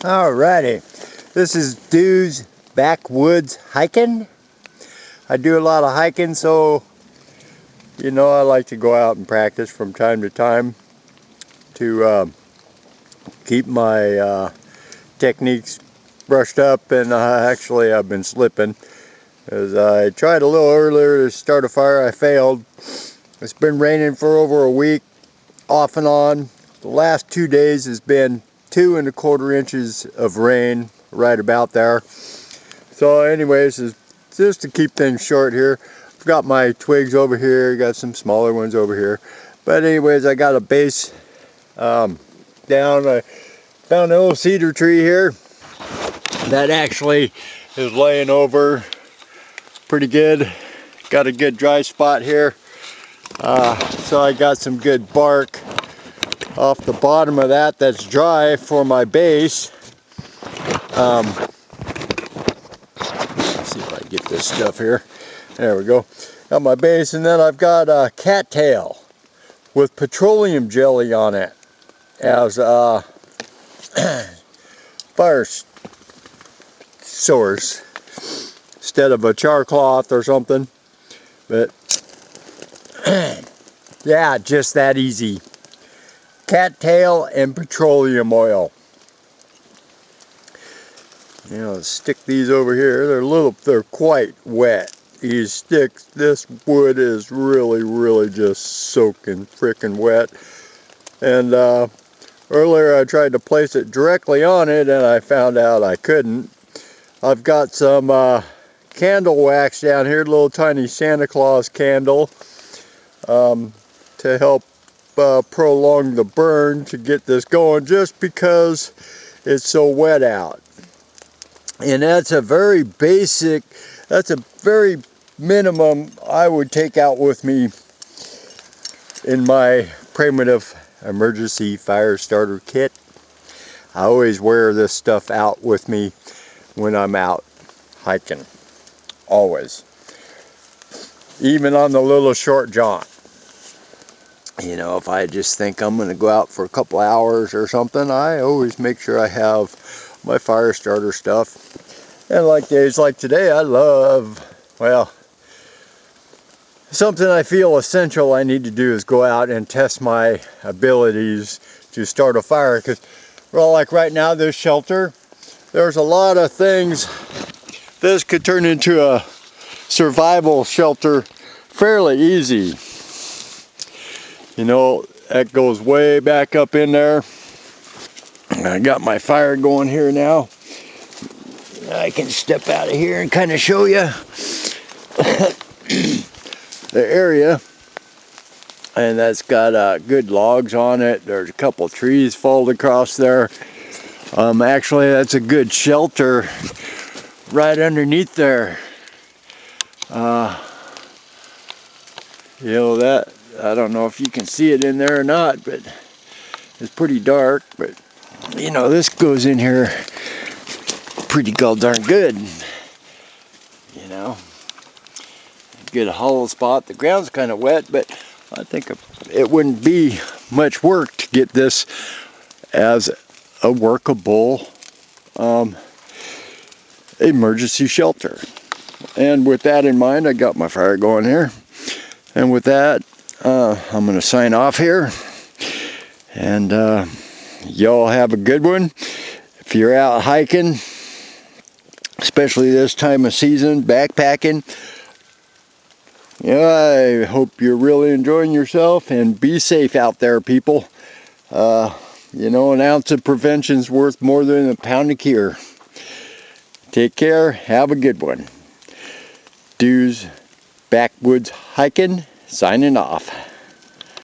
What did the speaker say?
Alrighty, this is Dude's Backwoods Hiking. I do a lot of hiking, so I like to go out and practice from time to time to keep my techniques brushed up. And actually I've been slipping, as I tried a little earlier to start a fire. I failed. It's been raining for over a week off and on. The last 2 days has been 2 1/4 inches of rain, right about there. So anyways, just to keep things short here, I've got my twigs over here, got some smaller ones over here. But anyways, I got a base down. I found an old cedar tree here that actually is laying over pretty good. Got a good dry spot here. So I got some good bark off the bottom of that that's dry for my base. Let's see if I can get this stuff here. There we go. Got my base, and then I've got a cattail with petroleum jelly on it as a fire source instead of a char cloth or something. But yeah, just that easy. Cattail and petroleum oil. Stick these over here. They're quite wet. These sticks, this wood is really just soaking freaking wet. And earlier I tried to place it directly on it, and I found out I couldn't. I've got some candle wax down here, little tiny Santa Claus candle, to help prolong the burn to get this going, just because it's so wet out. And that's a very basic, that's a very minimum I would take out with me in my primitive emergency fire starter kit. I always wear this stuff out with me when I'm out hiking, always, even on the little short jaunt. If I just think I'm going to go out for a couple hours or something, I always make sure I have my fire starter stuff. And like days like today, I love, well, something I feel essential I need to do is go out and test my abilities to start a fire. Because, well, like right now, this shelter, there's a lot of things. This could turn into a survival shelter fairly easy. That goes way back up in there. I got my fire going here now. I can step out of here and kind of show you the area. And that's got good logs on it. There's a couple trees folded across there. Actually, that's a good shelter right underneath there. That, I don't know if you can see it in there or not, but it's pretty dark. But this goes in here pretty darn good. Good hollow spot. The ground's kind of wet, but I think it wouldn't be much work to get this as a workable emergency shelter. And with that in mind, I got my fire going here. And with that, I'm going to sign off here. And y'all have a good one. If you're out hiking, especially this time of season, backpacking, I hope you're really enjoying yourself, and be safe out there, people. An ounce of prevention's worth more than a pound of cure. Take care. Have a good one. Dude's Backwoods Hiking, signing off.